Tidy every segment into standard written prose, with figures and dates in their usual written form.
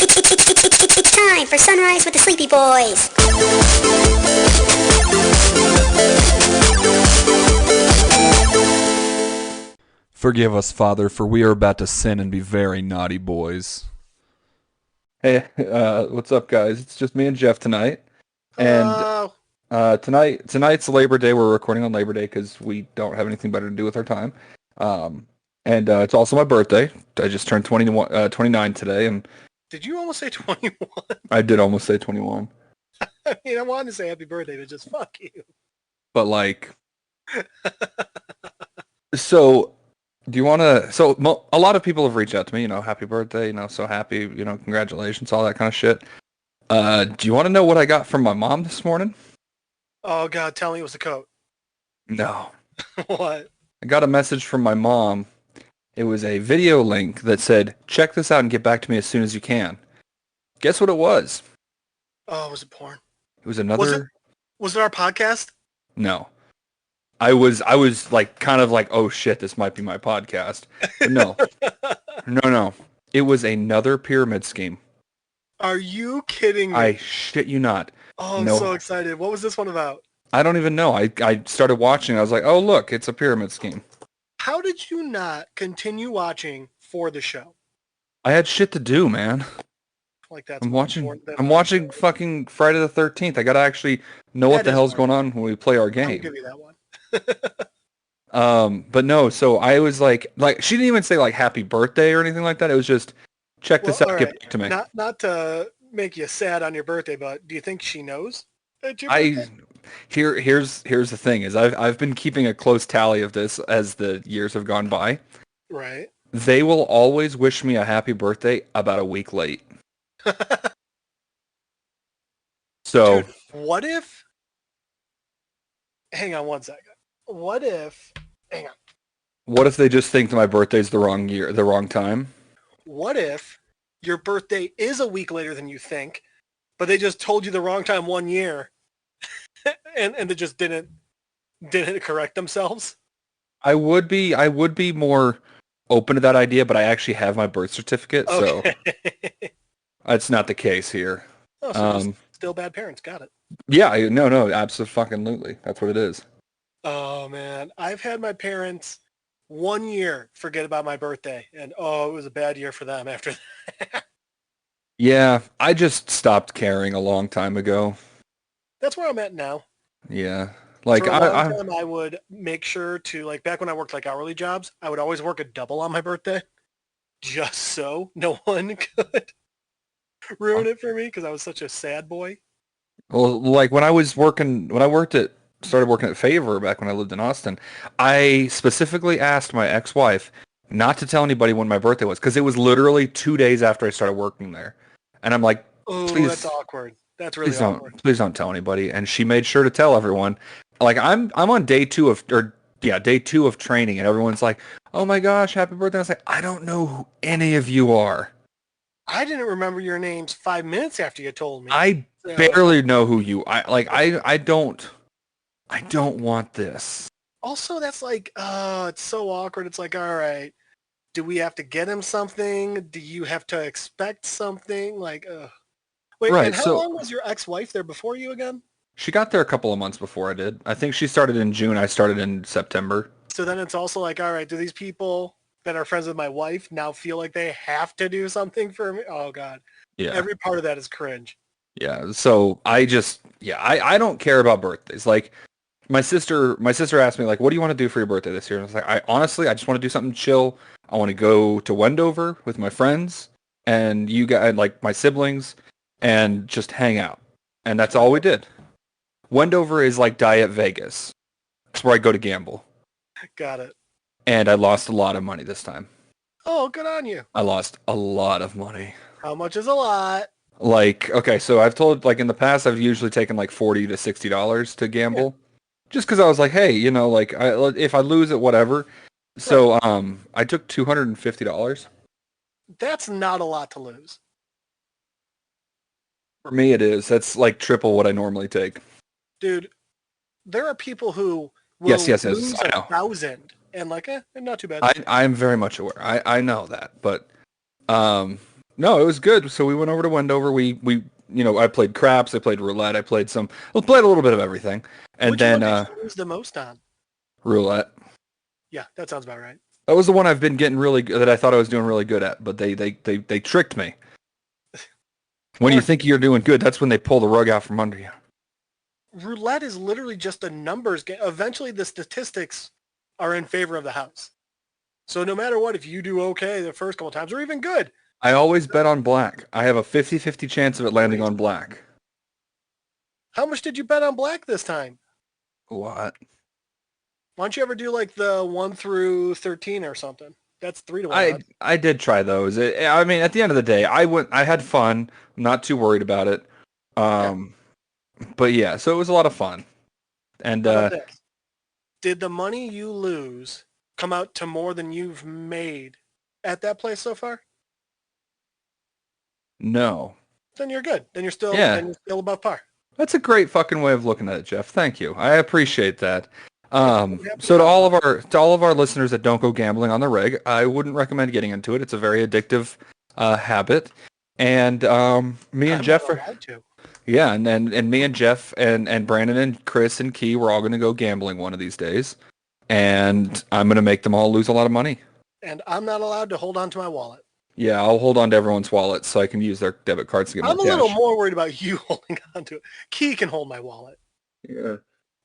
It's time for Sunrise with the Sleepy Boys. Forgive us, Father, for we are about to sin and be very naughty boys. Hey, what's up, guys? It's just me and Jeff tonight, and Oh, tonight's Labor Day. We're recording on Labor Day because we don't have anything better to do with our time. Um, and it's also my birthday. I just turned 29 today, and did you almost say 21? I did almost say 21. I mean, I wanted to say happy birthday, but just fuck you. But like, so do you want to? A lot of people have reached out to me. Happy birthday. So happy. Congratulations, all that kind of shit. Do you want to know what I got from my mom this morning? Oh, God, tell me it was a coat. No. What? I got a message from my mom. It was a video link that said, check this out and get back to me as soon as you can. Guess what it was? Oh, was it porn? It was another... Was it our podcast? No. I was like, kind of like, oh shit, this might be my podcast. But no. No. It was another pyramid scheme. Are you kidding me? I shit you not. Oh, I'm No. so excited. What was this one about? I don't even know. I started watching. I was like, oh, look, it's a pyramid scheme. How did you not continue watching for the show? I had shit to do, man. Like that's I'm more watching. important than I'm our watching show. fucking Friday the 13th. I gotta actually know what That the is hell's more going on when we play our I'll game. give you that one. But no. So I was like she didn't even say like happy birthday or anything like that. It was just check this Well, out. all Get right. back to me. Not to make you sad on your birthday, but do you think she knows it's your I birthday? here's the thing is I've been keeping a close tally of this as the years have gone by. Right. They will always wish me a happy birthday about a week late. So Dude, what if... Hang on one second. What if... Hang on. what if they just think that my birthday's the wrong year, the wrong time? What if your birthday is a week later than you think, but they just told you the wrong time 1 year, and they just didn't correct themselves? I would be more open to that idea, but I actually have my birth certificate, so Okay. that's not the case here. Oh, so just still bad parents. Got it. Yeah, no, absolutely. That's what it is. Oh, man. I've had my parents 1 year forget about my birthday, and oh, it was a bad year for them after that. Yeah, I just stopped caring a long time ago. That's where I'm at now. Yeah, like For a long time, I would make sure to, like, back when I worked like hourly jobs, I would always work a double on my birthday, just so no one could ruin it for me because I was such a sad boy. well, like started working at Favor back when I lived in Austin, I specifically asked my ex-wife not to tell anybody when my birthday was because it was literally 2 days after I started working there, and I'm like, Oh, that's please. awkward. That's really awkward. Please don't tell anybody. And she made sure to tell everyone. Like I'm on day two of training, and everyone's like, "Oh my gosh, happy birthday!" I was like, "I don't know who any of you are. I didn't remember your names 5 minutes after you told me. I So, barely know who you. I don't want this." also, that's like, it's so awkward. It's like, all right, do we have to get him something? Do you have to expect something? Like, wait, Right. and how So long was your ex-wife there before you again? she got there a couple of months before I did. I think she started in June. I started in September. So then it's also like, all right, do these people that are friends with my wife now feel like they have to do something for me? Oh, God. Yeah. Every part of that is cringe. Yeah. So I don't care about birthdays. Like my sister asked me like, what do you want to do for your birthday this year? And I was like, I just want to do something chill. I want to go to Wendover with my friends and you guys, like my siblings, and just hang out. And that's all we did. Wendover is like Diet Vegas. That's where I go to gamble. Got it. And I lost a lot of money this time. Oh, good on you. I lost a lot of money. How much is a lot? Like, okay, so I've told, like in the past, I've usually taken like $40 to $60 to gamble. Just because I was like, hey, like if I lose it, whatever. So I took $250. That's not a lot to lose. For me, it is. That's like triple what I normally take. Dude, there are people who will Yes, lose I know. 1,000 and like, not too bad. I'm very much aware. I know that, but No, it was good. So we went over to Wendover. I played craps. I played roulette. I played a little bit of everything. And Which one then did you lose the most on? roulette. Yeah, that sounds about right. That was the one I've been getting really good, that I thought I was doing really good at, but they tricked me. When you Or think you're doing good, that's when they pull the rug out from under you. roulette is literally just a numbers game. Eventually, the statistics are in favor of the house. So no matter what, if you do okay the first couple times, or even good, I always bet on black. I have a 50-50 chance of it landing on black. how much did you bet on black this time? What? Why don't you ever do like the 1 through 13 or something? That's 3 to 1 I odds. I did try those. I mean, at the end of the day, I had fun. I'm not too worried about it. Yeah. But yeah, so it was a lot of fun. And How about this? Did the money you lose come out to more than you've made at that place so far? no. Then you're good. Then Yeah. you're still above par. That's a great fucking way of looking at it, Jeff. Thank you. I appreciate that. Happy So to house. all of our listeners that don't go gambling on the rig, I wouldn't recommend getting into it. It's a very addictive habit. And me and I'm Jeff not are allowed to. yeah, and me and Jeff and Brandon and Chris and Key, we're all going to go gambling one of these days, and I'm going to make them all lose a lot of money. And I'm not allowed to hold on to my wallet. Yeah, I'll hold on to everyone's wallets so I can use their debit cards to get more I'm a little cash. more worried about you holding on to it. Key can hold my wallet. Yeah.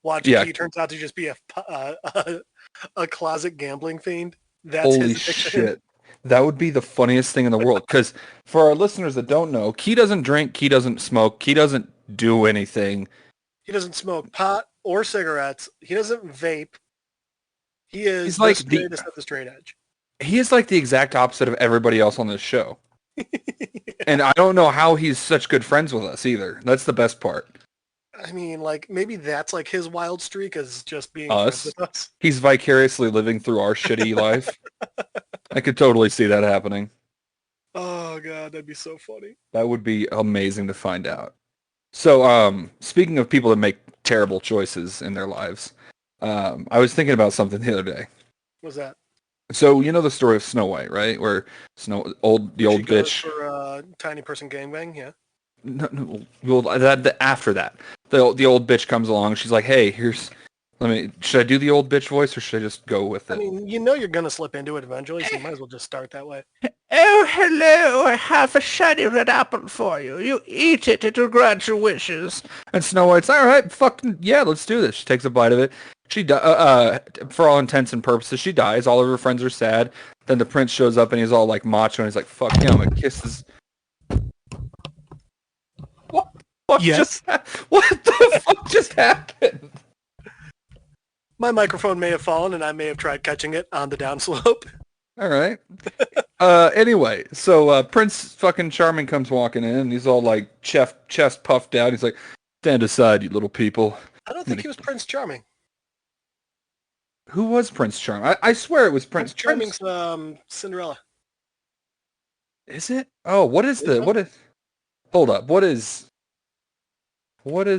Watch, Yeah. Key turns out to just be a closet gambling fiend. That's Holy his addiction. shit. That would be the funniest thing in the world. Because for our listeners that don't know, Key doesn't drink, Key doesn't smoke, Key doesn't do anything. He doesn't smoke pot or cigarettes. He doesn't vape. He is He's the like straightest of the straight edge. he is like the exact opposite of everybody else on this show. And I don't know how he's such good friends with us either. That's the best part. I mean, like, maybe that's like his wild streak is just being Us. friends with us. He's vicariously living through our shitty life. I could totally see that happening. Oh, God, that'd be so funny. That would be amazing to find out. So, speaking of people that make terrible choices in their lives, I was thinking about something the other day. What was that? So, you know the story of Snow White, right? Where the old She goes bitch. for tiny person gangbang, yeah. No, well, after that, the old bitch comes along. She's like, "Hey, should I do the old bitch voice or should I just go with it?" I mean, you know you're going to slip into it eventually, so you might as well just start that way. Oh, hello, I have a shiny red apple for you. You eat it, it'll grant your wishes. And Snow White's, all right, fucking, yeah, let's do this. She takes a bite of it. For all intents and purposes, she dies. All of her friends are sad. Then the prince shows up and he's all like macho and he's like, fuck him, I'm gonna kiss his... What Yes. what the fuck just happened? My microphone may have fallen, and I may have tried catching it on the downslope. All right. Anyway, so Prince fucking Charming comes walking in, and he's all like chest puffed out. He's like, "Stand aside, you little people." I don't think he was Prince Charming. Who was Prince Charming? I swear it was Prince Charming's Cinderella. Is it? Oh, what is the what is? Hold up. What is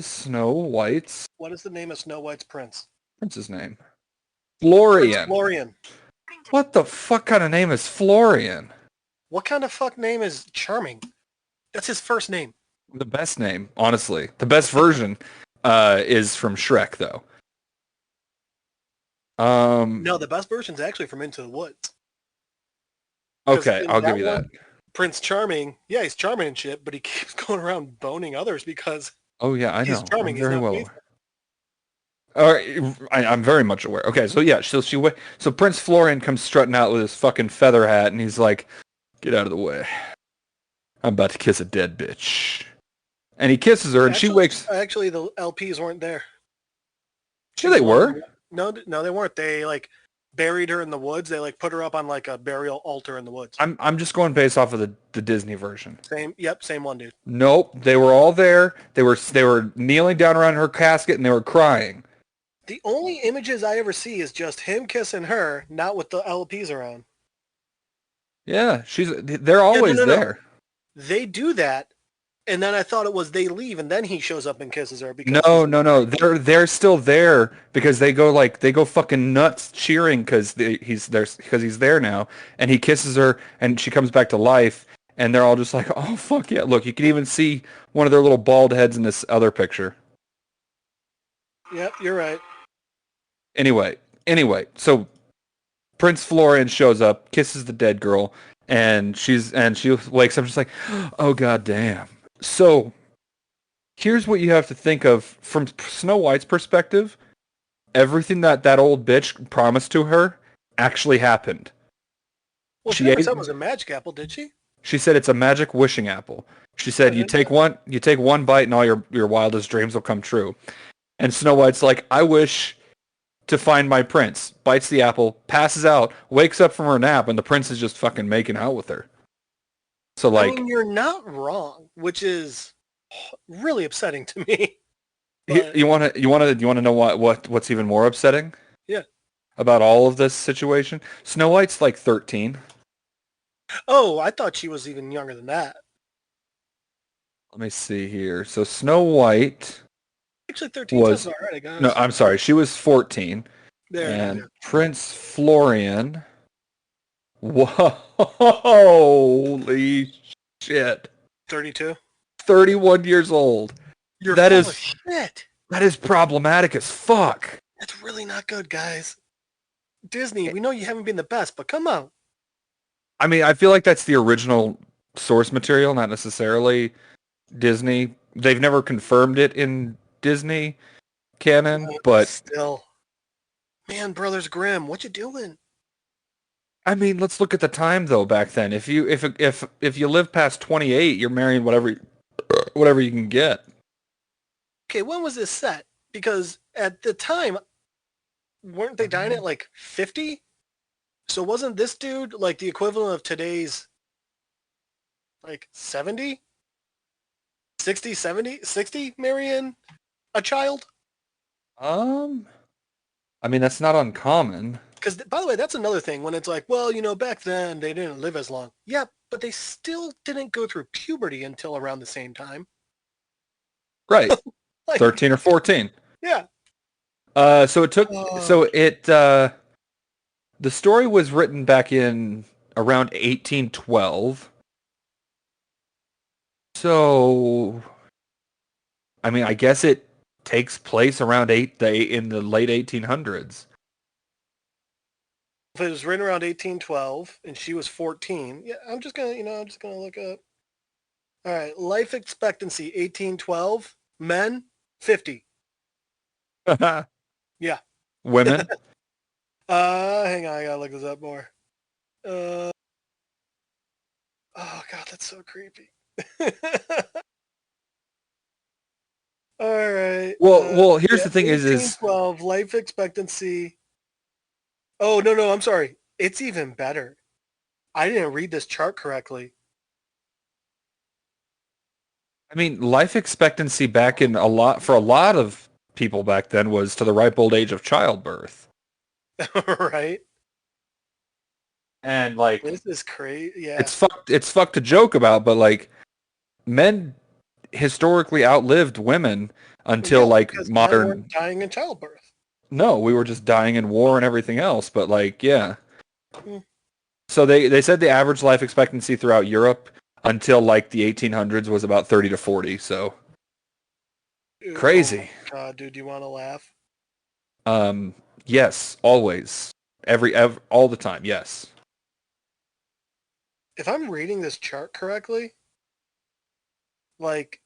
Snow White's What is the name of Snow White's prince? prince's name? Florian. Prince Florian. What the fuck kind of name is Florian? What kind of fuck name is Charming? That's his first name. The best name, honestly. The best version is from Shrek, though. No, the best version's actually from Into the Woods. 'Cause Okay, in I'll give you one, that. Prince Charming, yeah, he's charming and shit, but he keeps going around boning others because Oh yeah, I know. he's charming. I'm He's very not well faithful. aware. All right, I'm very much aware. Okay, so yeah, so Prince Florian comes strutting out with his fucking feather hat, and he's like, "Get out of the way! I'm about to kiss a dead bitch." And he kisses her, and she wakes. Actually, the LPs weren't there. Yeah, they were. No, they weren't. They like buried her in the woods. They like put her up on like a burial altar in the woods. I'm just going based off of the Disney version. Same one, dude. Nope, they were all there. They were kneeling down around her casket, and they were crying. The only images I ever see is just him kissing her, not with the LPs around. Yeah, they're always no. there. They do that, and then I thought it was they leave, and then he shows up and kisses her. Because No. They're still there because they go fucking nuts cheering because he's there now, and he kisses her, and she comes back to life, And they're all just like, oh, fuck yeah. Look, you can even see one of their little bald heads in this other picture. Yep, you're right. Anyway, so Prince Florian shows up, kisses the dead girl, and she wakes up just like, oh, god damn. So here's what you have to think of from Snow White's perspective. Everything that old bitch promised to her actually happened. Well, she She never ate. said it was a magic apple, did she? She said it's a magic wishing apple. She said I you take one bite and all your wildest dreams will come true. And Snow White's like, I wish to find my prince. Bites the apple, passes out, wakes up from her nap, and the prince is just fucking making out with her. So I like, mean, you're not wrong, which is really upsetting to me. But, you want to know what's even more upsetting? Yeah. About all of this situation, Snow White's like 13. Oh, I thought she was even younger than that. Let me see here. So Snow White Actually, 13 was sounds all right, I guess. no, I'm sorry, she was 14, There you and go. Prince Florian. Whoa, holy shit! 32. 31 years old. You're That full is of shit. that is problematic as fuck. That's really not good, guys. Disney, we know you haven't been the best, but come on. I mean, I feel like that's the original source material, not necessarily Disney. They've never confirmed it in Disney canon, but Still. Man, Brothers Grimm, what you doing? I mean, let's look at the time though. Back then, if you live past 28, you're marrying whatever you can get. Okay, when was this set? Because at the time, weren't they dying at like 50? So wasn't this dude like the equivalent of today's like 70? 60, 70, 60 marrying a child? I mean, that's not uncommon. Because, by the way, that's another thing when it's like, well, back then they didn't live as long. Yeah, but they still didn't go through puberty until around the same time. Right. Like, 13 or 14. yeah. So it took, the story was written back in around 1812. So, I mean, I guess it takes place around in the late 1800s. If it was written around 1812 and she was 14, yeah, I'm just gonna look up. All right, life expectancy 1812, men 50. Yeah. Women? Hang on, I gotta look this up more. Oh god, that's so creepy. All right. Well, here's yeah, the thing is 1812 life expectancy. Oh no, I'm sorry. It's even better. I didn't read this chart correctly. I mean, life expectancy back in for a lot of people back then was to the ripe old age of childbirth. Right? And like, This is crazy. Yeah. it's fucked to joke about, but like, men historically outlived women until like because men modern. weren't dying in childbirth. No, we were just dying in war and everything else. But like, yeah. Hmm. So they said the average life expectancy throughout Europe until like the 1800s was about 30 to 40. So crazy. Oh god, dude, do you want to laugh? Yes, always, all the time. Yes. If I'm reading this chart correctly, like,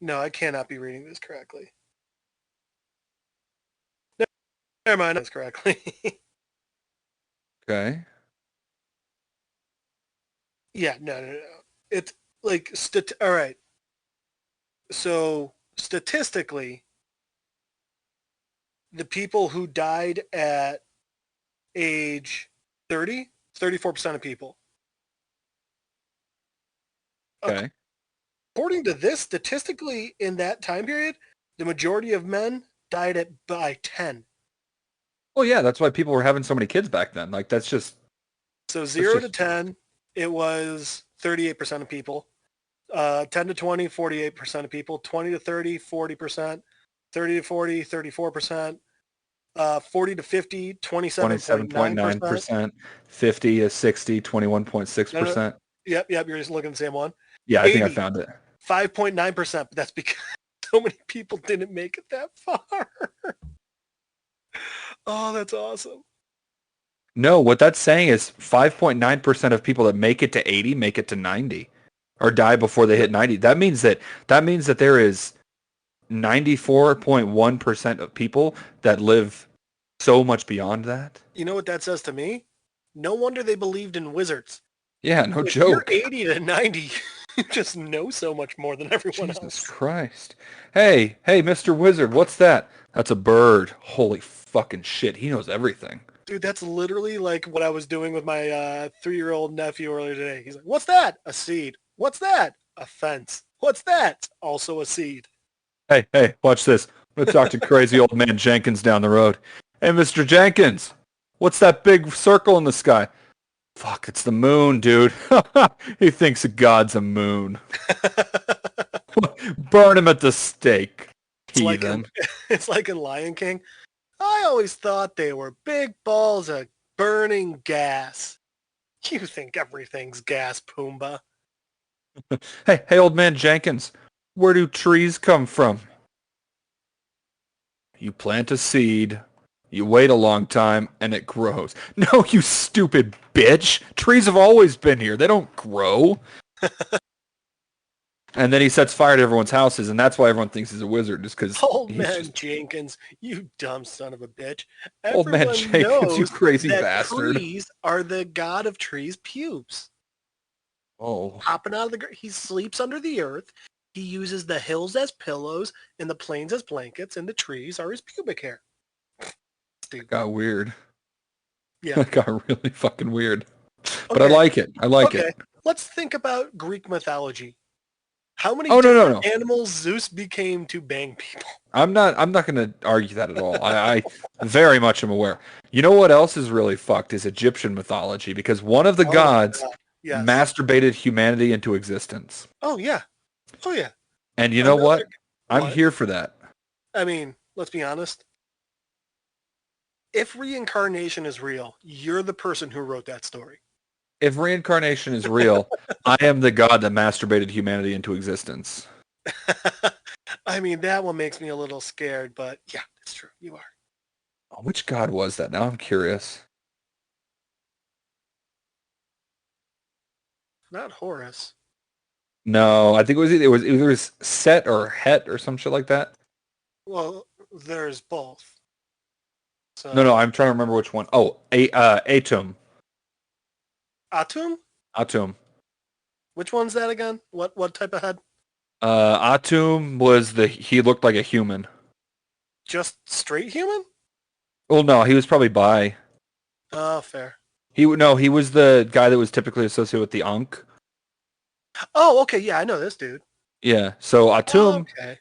no, I cannot be reading this correctly. Never mind, that's correctly. Okay. Yeah, no. It's like, all right. So, statistically, the people who died at age 30, 34% of people. Okay. According to this, statistically, in that time period, the majority of men died by 10. Well, yeah, that's why people were having so many kids back then. Like, that's just So 0 to 10, it was 38% of people. 10 to 20, 48% of people. 20 to 30, 40%. 30 to 40, 34%. 40 to 50, 27.9%. 27.9%. 50 is 60, 21.6%. Yep, you're just looking at the same one. Yeah, I think I 80, found it. 5.9%, but that's because so many people didn't make it that far. Oh, that's awesome. No, what that's saying is 5.9% of people that make it to 80 make it to 90 or die before they hit 90. That means that there is 94.1% of people that live so much beyond that. You know what that says to me? No wonder they believed in wizards. Yeah, no If you're joke. 80 to 90, you just know so much more than everyone Jesus else. Christ. Hey, Mr. Wizard, what's that? That's a bird. Holy fucking shit. He knows everything. Dude, that's literally like what I was doing with my 3-year-old nephew earlier today. He's like, what's that? A seed. What's that? A fence. What's that? Also a seed. Hey, watch this. I'm going to talk to crazy old man Jenkins down the road. Hey, Mr. Jenkins, what's that big circle in the sky? Fuck, it's the moon, dude. He thinks God's a moon. Burn him at the stake, It's like heathen. it's like in Lion King. I always thought they were big balls of burning gas. You think everything's gas, Pumbaa. Hey, old man Jenkins, where do trees come from? You plant a seed, you wait a long time, and it grows. No, you stupid bitch. Trees have always been here. They don't grow. And then he sets fire to everyone's houses, and that's why everyone thinks he's a wizard, is because Old he's man just Jenkins, you dumb son of a bitch. old man Everyone Jenkins, you knows crazy that bastard. trees are the god of trees' pubes. Oh, Popping out of the ground. He sleeps under the earth. He uses the hills as pillows and the plains as blankets, and the trees are his pubic hair. it got weird. Yeah. It got really fucking weird. But I Okay. like it. I like Okay. it. Let's think about Greek mythology. How many Oh, different no. animals Zeus became to bang people? I'm not going to argue that at all. I very much am aware. You know what else is really fucked is Egyptian mythology, because one of the Oh, gods God. Yes. masturbated humanity into existence. Oh, yeah. Oh, yeah. And you know Another, what? I'm what? here for that. I mean, let's be honest. If reincarnation is real, you're the person who wrote that story. If reincarnation is real, I am the god that masturbated humanity into existence. I mean, that one makes me a little scared, but yeah, it's true. You are. Oh, which god was that? Now I'm curious. Not Horus. No, I think it was Set or Het or some shit like that. Well, there's both. No, So, I'm trying to remember which one. Oh, Atum. Atum? Atum. Which one's that again? What type of head? Atum he looked like a human. Just straight human? Well, no, he was probably bi. Oh, fair. He was the guy that was typically associated with the Ankh. Oh, okay. Yeah, I know this dude. Yeah. So Oh, Atum, okay.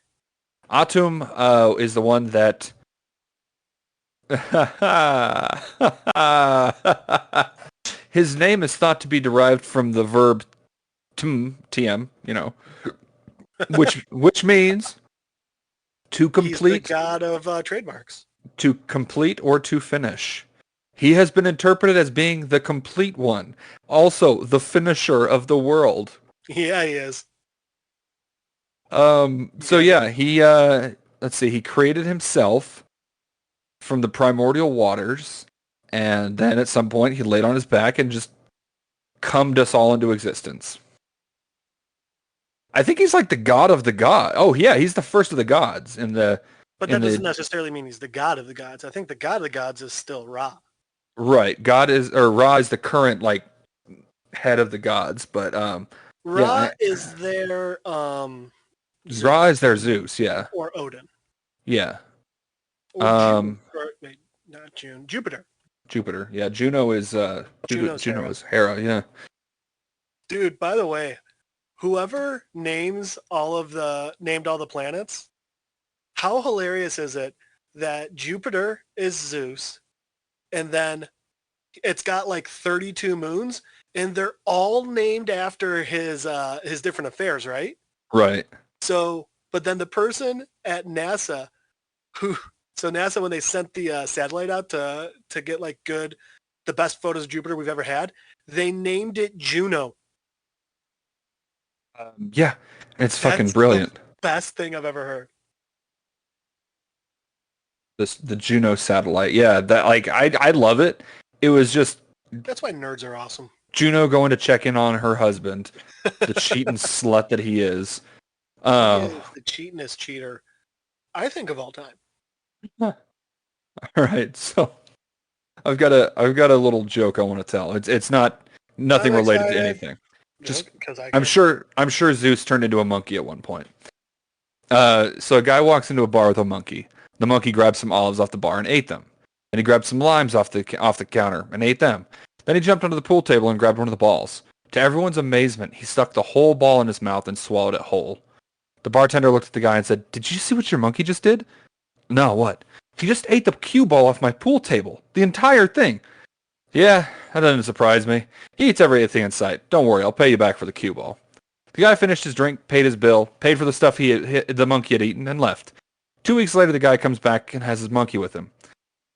is the one that. His name is thought to be derived from the verb tm, which means to He's the complete, god of trademarks. or to finish. He has been interpreted as being the complete one, also the finisher of the world. Yeah, he is. So yeah, he let's see, he created himself from the primordial waters, and then at some point he laid on his back and just cummed us all into existence. I think he's like the god of the god. Oh yeah, he's the first of the gods in the. But that doesn't necessarily mean he's the god of the gods. I think the god of the gods is still Ra. Right. Ra is the current like head of the gods, but Ra is their Zeus. Ra is their Zeus, yeah. Or Odin. Yeah. Or June. Or, wait, not June. Jupiter. Jupiter. Yeah, Juno is Juno is Hera, yeah. Dude, by the way, whoever named all the planets, how hilarious is it that Jupiter is Zeus, and then it's got like 32 moons, and they're all named after his different affairs, right? Right. So, but then the person at NASA NASA, when they sent the satellite out to get like the best photos of Jupiter we've ever had, they named it Juno. Yeah, it's fucking That's the brilliant. best thing I've ever heard. The Juno satellite. Yeah, that like I love it. It was just That's why nerds are awesome. Juno going to check in on her husband, the cheating slut that he is. He Uh, is the cheatinest cheater, I think, of all time. all right, so I've got a little joke I want to tell. It's not nothing I'm related to excited. anything. Just Because I I'm can't. sure I'm sure Zeus turned into a monkey at one point. So a guy walks into a bar with a monkey. The monkey grabs some olives off the bar and ate them. Then he grabbed some limes off the counter and ate them. Then he jumped onto the pool table and grabbed one of the balls. To everyone's amazement, he stuck the whole ball in his mouth and swallowed it whole. The bartender looked at the guy and said, "Did you see what your monkey just did?" "No, what?" "He just ate the cue ball off my pool table. The entire thing." "Yeah, that doesn't surprise me. He eats everything in sight. Don't worry, I'll pay you back for the cue ball." The guy finished his drink, paid his bill, paid for the stuff the monkey had eaten, and left. 2 weeks later, the guy comes back and has his monkey with him.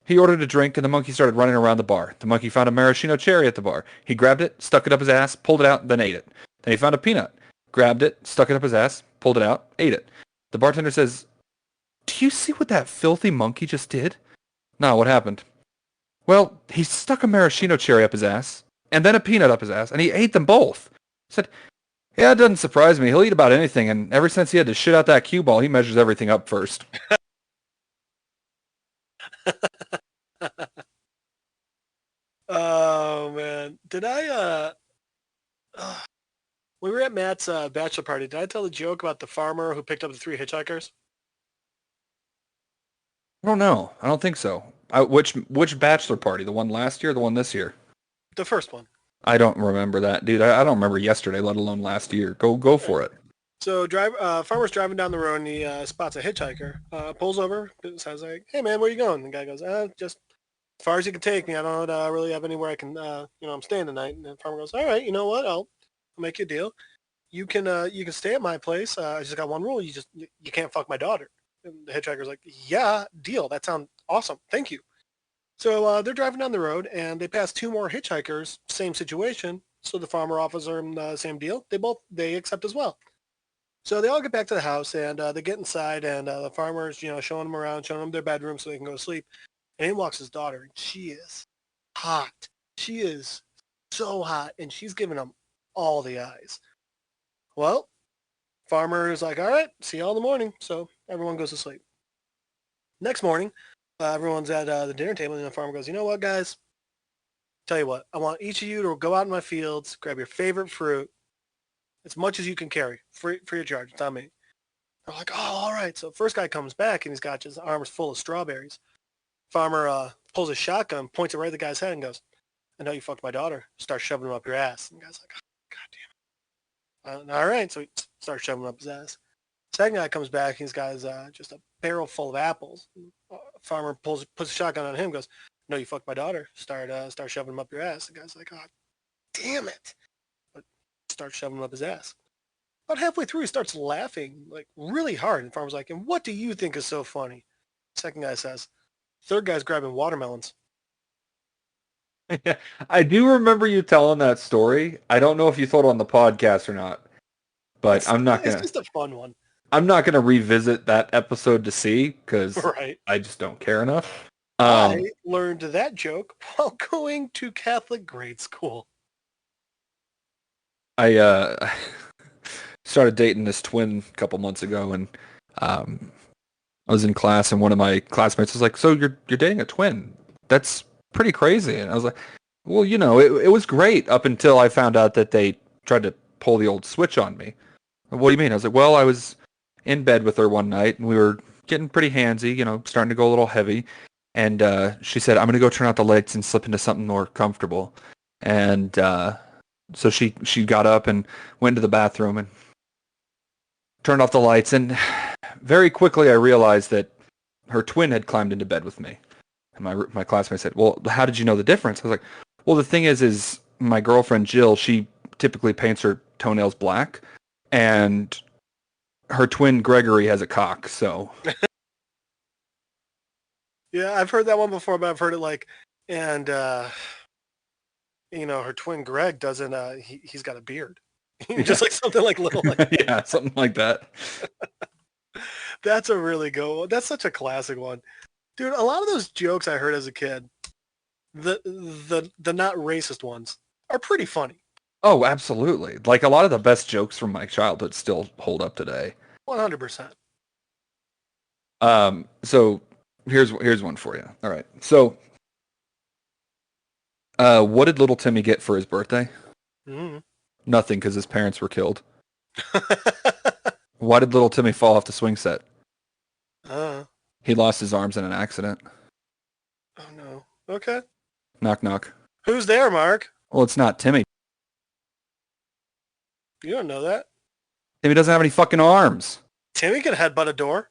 He ordered a drink, and the monkey started running around the bar. The monkey found a maraschino cherry at the bar. He grabbed it, stuck it up his ass, pulled it out, then ate it. Then he found a peanut, grabbed it, stuck it up his ass, pulled it out, ate it. The bartender says, "Do you see what that filthy monkey just did?" "No, what happened?" "Well, he stuck a maraschino cherry up his ass, and then a peanut up his ass, and he ate them both." I said, "Yeah, it doesn't surprise me. He'll eat about anything, and ever since he had to shit out that cue ball, he measures everything up first." Oh man, did I? We were at Matt's bachelor party. Did I tell the joke about the farmer who picked up the three hitchhikers? I don't know. I don't think so. Which bachelor party? The one last year or the one this year? The first one. I don't remember that, dude. I don't remember yesterday, let alone last year. Go Right. for it. So farmer's driving down the road and he spots a hitchhiker. Pulls over, says like, "Hey man, where you going?" The guy goes, "Just as far as you can take me. I don't really have anywhere I can, I'm staying tonight." And the farmer goes, "All right, you know what? I'll make you a deal. You can stay at my place. I just got one rule. You can't fuck my daughter." And the hitchhiker's like, "Yeah, deal. That sounds awesome. Thank you." So they're driving down the road and they pass two more hitchhikers, same situation. So the farmer offers them the same deal. They accept as well. So they all get back to the house and they get inside and the farmer's, showing them around, showing them their bedroom so they can go to sleep. And in walks his daughter and she is hot. She is so hot and she's giving them all the eyes. Well, farmer is like, "All right, see y'all in the morning." So everyone goes to sleep. Next morning, everyone's at the dinner table and the farmer goes, "You know what, guys? Tell you what, I want each of you to go out in my fields, grab your favorite fruit, as much as you can carry, free of charge. It's on me." They're like, "Oh, all right." So first guy comes back and he's got his arms full of strawberries. Farmer pulls his shotgun, points it right at the guy's head and goes, "I know you fucked my daughter. Start shoving him up your ass." And the guy's like, "Oh, God damn it." All right, so he starts shoving him up his ass. Second guy comes back. He's got just a barrel full of apples. Farmer puts a shotgun on him. Goes, "No, you fucked my daughter. Start shoving him up your ass." The guy's like, "Oh, damn it!" But starts shoving him up his ass. About halfway through, he starts laughing like really hard. And Farmer's like, "And what do you think is so funny?" Second guy says. Third guy's grabbing watermelons. Yeah, I do remember you telling that story. I don't know if you told it on the podcast or not, but It's just a fun one, I'm not gonna revisit that episode to see because right? I just don't care enough. I learned that joke while going to Catholic grade school. I started dating this twin a couple months ago, and um, I was in class, and one of my classmates was like, "So you're dating a twin? That's pretty crazy." And I was like, "Well, it was great up until I found out that they tried to pull the old switch on me." "What do you mean?" I was like, "Well, I was in bed with her one night, and we were getting pretty handsy, starting to go a little heavy." And she said, "I'm going to go turn out the lights and slip into something more comfortable." And so she got up and went to the bathroom and turned off the lights. And very quickly I realized that her twin had climbed into bed with me. And my classmate said, "Well, how did you know the difference?" I was like, "Well, the thing is my girlfriend Jill, she typically paints her toenails black, and her twin Gregory has a cock, so." Yeah, I've heard that one before, but I've heard it like, and her twin Greg doesn't. He's got a beard. Just like something like little like that. Yeah, something like that. That's a really good one. That's such a classic one. Dude, a lot of those jokes I heard as a kid, the not racist ones, are pretty funny. Oh, absolutely. Like a lot of the best jokes from my childhood still hold up today. 100%. So here's one for you. All right. So, what did little Timmy get for his birthday? Mm. Nothing, because his parents were killed. Why did little Timmy fall off the swing set? uh, He lost his arms in an accident. oh no. Okay. Knock knock. Who's there, Mark? Well, it's not Timmy. You don't know that. Timmy doesn't have any fucking arms. Timmy could headbutt a door.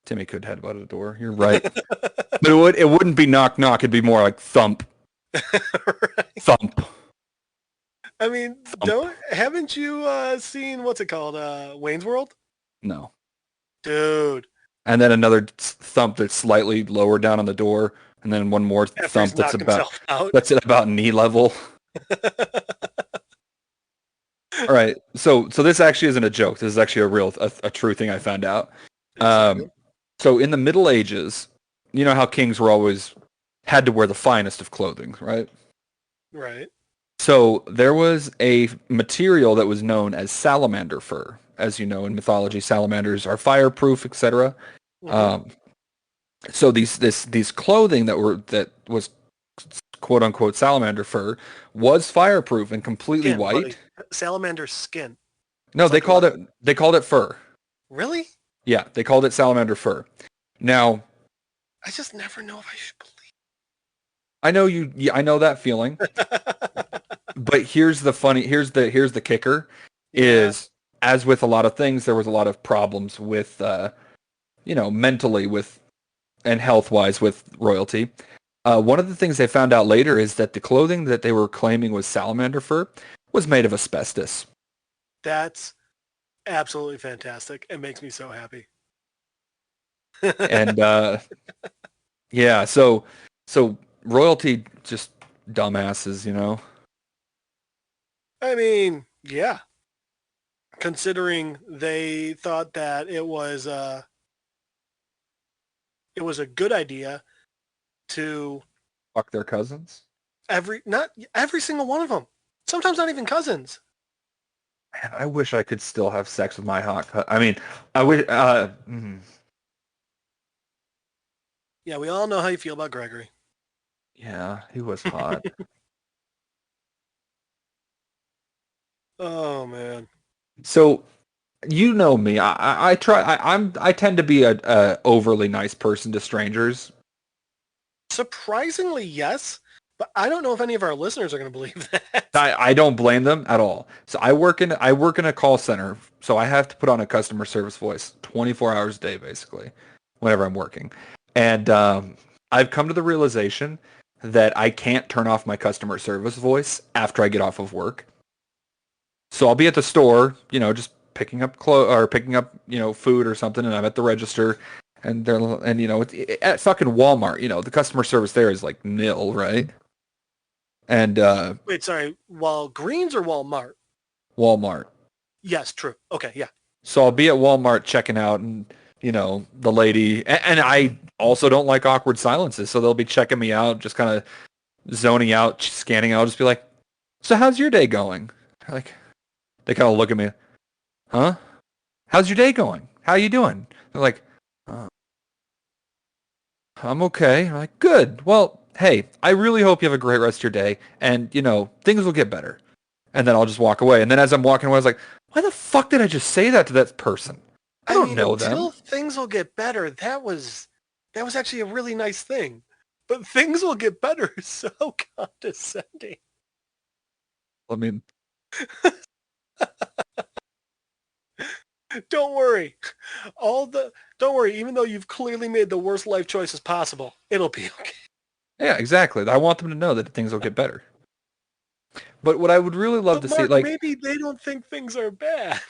Timmy could headbutt a door. You're right. But it wouldn't be knock knock. It'd be more like thump. Right. Thump. I mean, haven't you seen, what's it called, Wayne's World? No. Dude. And then another thump that's slightly lower down on the door, and then one more After thump he's knocked himself out. that's at about knee level. All right. So this actually isn't a joke. This is actually a true thing I found out. So in the Middle Ages, you know how kings were always had to wear the finest of clothing, right? Right. So there was a material that was known as salamander fur. As you know, in mythology, salamanders are fireproof, etc. Mhm. So these clothing that was quote unquote salamander fur was fireproof and completely Skin, white. buddy. Salamander's skin. No, they called it fur. Really? Yeah, they called it salamander fur. Now, I just never know if I should believe. I know I know that feeling. But here's the kicker is, as with a lot of things, there was a lot of problems with mentally with and health wise with royalty. One of the things they found out later is that the clothing that they were claiming was salamander fur was made of asbestos. That's absolutely fantastic. It makes me so happy. And yeah, so royalty just dumbasses, you know. I mean, yeah. Considering they thought that it was a good idea to Fuck their cousins. not every single one of them. Sometimes not even cousins. Man, I wish I could still have sex with my I mean, I wish. Yeah, we all know how you feel about Gregory. Yeah, he was hot. Oh man. So, you know me. I tend to be a overly nice person to strangers. Surprisingly, yes, but I don't know if any of our listeners are going to believe that. I don't blame them at all. So I work in a call center, so I have to put on a customer service voice 24 hours a day, basically, whenever I'm working. And I've come to the realization that I can't turn off my customer service voice after I get off of work. So I'll be at the store, just picking up food or something, and I'm at the register, and at fucking Walmart, the customer service there is like nil, right? And Wait, sorry. Walgreens or Walmart? Walmart. Yes, true. Okay, yeah. So I'll be at Walmart checking out, and the lady, and I also don't like awkward silences, so they'll be checking me out, just kind of zoning out, scanning out. I'll just be like, "So how's your day going?" Like, they kind of look at me, "Huh? How's your day going? How you doing?" They're like, "I'm okay." I'm like, "Good. Well, hey, I really hope you have a great rest of your day, and things will get better." And then I'll just walk away. And then as I'm walking away, I was like, "Why the fuck did I just say that to that person? I don't know them." Until things will get better, that was actually a really nice thing. But things will get better is so condescending. I mean, Don't worry. Don't worry, even though you've clearly made the worst life choices possible, it'll be okay. yeah, exactly. I want them to know that things will get better. But what I would really love to see, like, maybe they don't think things are bad.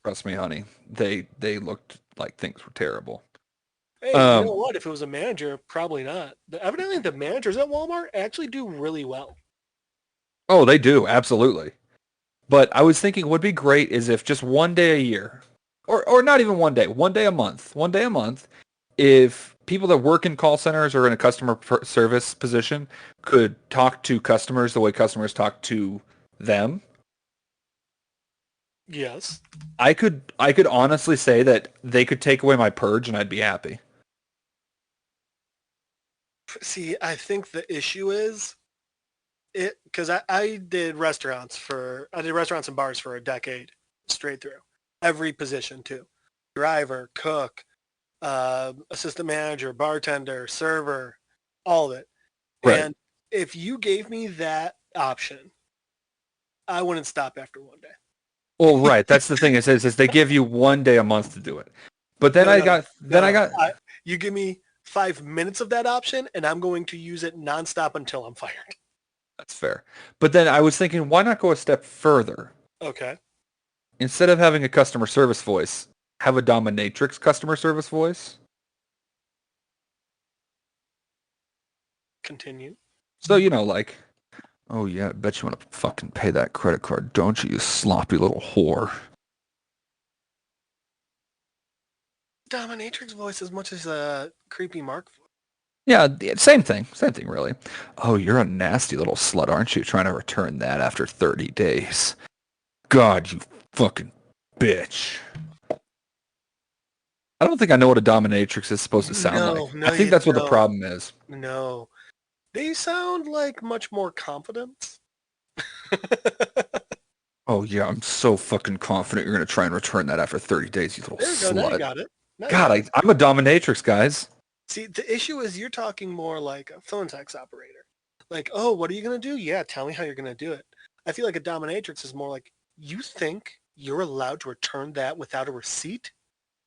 trust me, honey, they looked like things were terrible. Hey, you know what? If it was a manager, probably not. Evidently, the managers at Walmart actually do really well. Oh, they do, absolutely. But I was thinking what would be great is if just one day a year, or not even one day a month, if people that work in call centers or in a service position could talk to customers the way customers talk to them. Yes. I could honestly say that they could take away my purge and I'd be happy. See, I think the issue is it because I did restaurants and bars for a decade straight through. Every position too. Driver, cook, assistant manager, bartender, server, all of it. Right. And if you gave me that option, I wouldn't stop after one day. Well, right. That's the thing. Is they give you one day a month to do it. But then You give me 5 minutes of that option, and I'm going to use it nonstop until I'm fired. That's fair. But then I was thinking, why not go a step further? Okay. Instead of having a customer service voice, have a dominatrix customer service voice. Continue. So, like, oh yeah, I bet you want to fucking pay that credit card, don't you, you sloppy little whore? Dominatrix voice as much as a creepy Mark voice. Yeah, same thing. Same thing, really. Oh, you're a nasty little slut, aren't you? Trying to return that after 30 days. God, you fucking bitch. I don't think I know what a dominatrix is supposed to sound like. No, I think that's what the problem is. No. They sound like much more confident. Oh, yeah, I'm so fucking confident you're going to try and return that after 30 days, you little There you go. slut. Now you got it. God, I'm a dominatrix, guys. See, the issue is you're talking more like a phone sex operator. Like, oh, what are you going to do? Yeah, tell me how you're going to do it. I feel like a dominatrix is more like, you think you're allowed to return that without a receipt?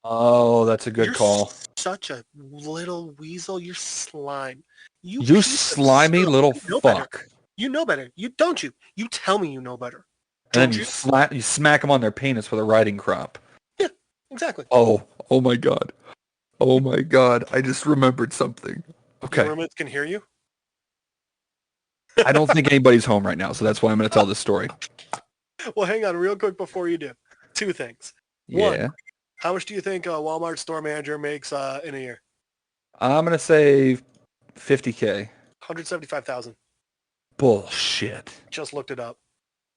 Oh, that's a good call. Such a little weasel. You're slime. You slimy little fuck. Better. You know better. You don't you? You tell me you know better. And then you smack them on their penis with a riding crop. Yeah, exactly. Oh my god. Oh my god. I just remembered something. Okay. Your roommates can hear you? I don't think anybody's home right now, so that's why I'm going to tell this story. Well, hang on real quick before you do. 2 things. Yeah. One, how much do you think a Walmart store manager makes in a year? I'm going to say $50K. $175,000. Bullshit. Just looked it up.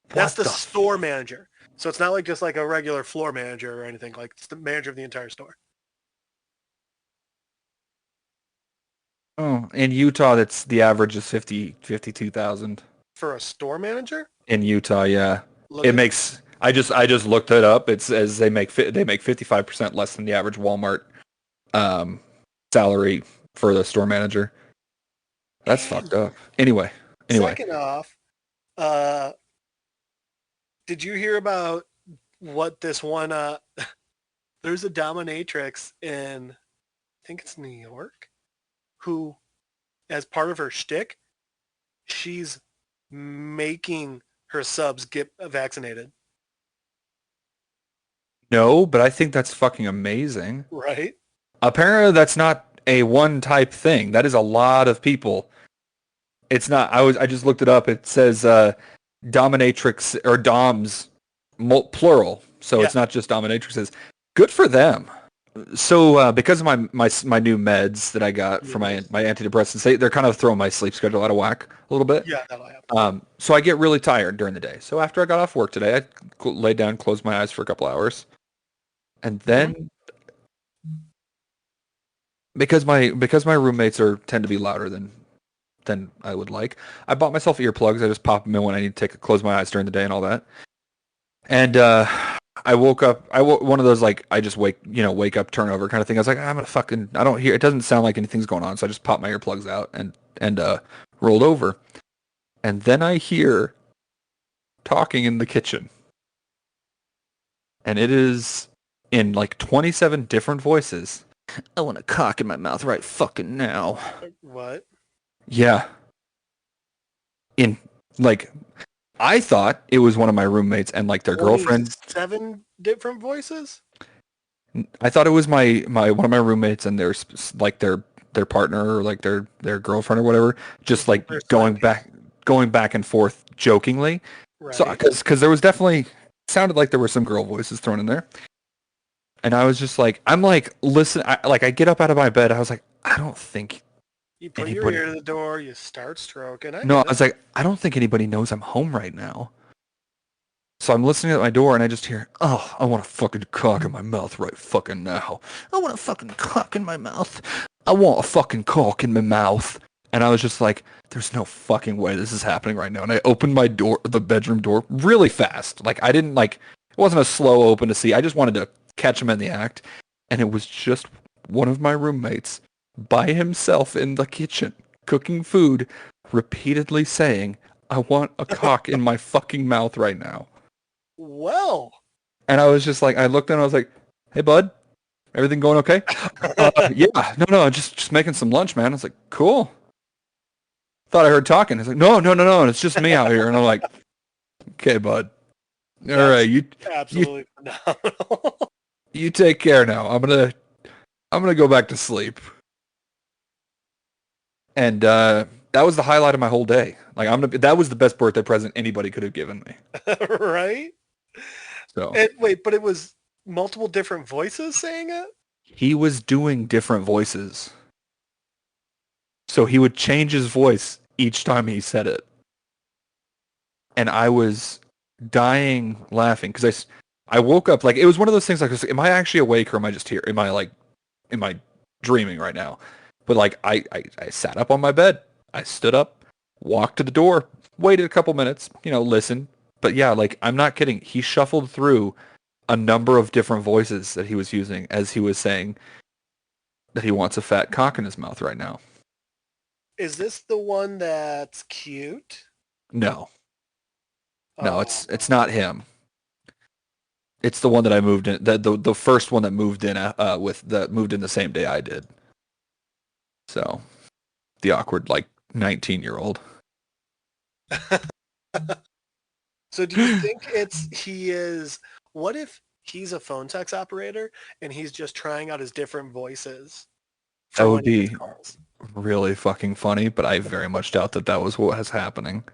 That's the store manager. So it's not like just like a regular floor manager or anything. Like it's the manager of the entire store. Oh, in Utah, that's the average is 52,000. For a store manager? In Utah, yeah. I just looked it up. It says they make 55% less than the average Walmart salary for the store manager. That's fucked up. Anyway. Second off, did you hear about what this one? There's a dominatrix in, I think it's New York, who, as part of her shtick, she's making her subs get vaccinated. No, but I think that's fucking amazing. Right? Apparently, that's not a one type thing. That is a lot of people. It's not. I just looked it up. It says dominatrix or doms plural. So It's not just dominatrixes. Good for them. So because of my new meds that I got for my antidepressants, they're kind of throwing my sleep schedule out of whack a little bit. Yeah, that'll happen. So I get really tired during the day. So after I got off work today, I laid down, closed my eyes for a couple hours, and then because my roommates tend to be louder than I would like, I bought myself earplugs. I just pop them in when I need to close my eyes during the day and all that. And I woke up. One of those like I just wake up turnover kind of thing. I was like, I don't hear. It doesn't sound like anything's going on. So I just popped my earplugs out and rolled over. And then I hear talking in the kitchen, and it is in like 27 different voices. I want a cock in my mouth right fucking now. What? Yeah. In like. I thought it was one of my roommates and like their girlfriend. 7 different voices? I thought it was my one of my roommates and their like their partner or like their girlfriend or whatever, just like going back and forth jokingly. So, Right. because there was definitely sounded like there were some girl voices thrown in there, and I was just like, I'm like, listen, I get up out of my bed, I was like, I don't think You put your anybody. ear to the door, you start stroking. I No, I get it. was like, I don't think anybody knows I'm home right now. So I'm listening at my door, and I just hear, oh, I want a fucking cock in my mouth right fucking now. I want a fucking cock in my mouth. I want a fucking cock in my mouth. And I was just like, there's no fucking way this is happening right now. And I opened my door, the bedroom door, really fast. Like, I didn't, like, it wasn't a slow open to see. I just wanted to catch him in the act. And it was just one of my roommates by himself in the kitchen, cooking food, repeatedly saying, I want a cock in my fucking mouth right now. Well. And I was just like, I looked and I was like, hey, bud, everything going okay? Yeah, no, just making some lunch, man. I was like, cool. Thought I heard talking. He's like, no, it's just me out here. And I'm like, okay, bud. All right, That's you absolutely phenomenal. you take care now. I'm gonna go back to sleep. And that was the highlight of my whole day. Like that was the best birthday present anybody could have given me. Right? So And wait, but it was multiple different voices saying it? he was doing different voices. So he would change his voice each time he said it. And I was dying laughing because I woke up like it was one of those things like, am I actually awake or am I just here? Am I dreaming right now? But like I sat up on my bed. I stood up, walked to the door, waited a couple minutes, listened. But yeah, like I'm not kidding. He shuffled through a number of different voices that he was using as he was saying that he wants a fat cock in his mouth right now. Is this the one that's cute? No. No, Oh. it's not him. It's the one that I moved in. The first one that moved in moved in the same day I did. So the awkward 19-year-old. So do you think he is, what if he's a phone sex operator and he's just trying out his different voices That for would when he be gets calls? really fucking funny, but I very much doubt that was what was happening.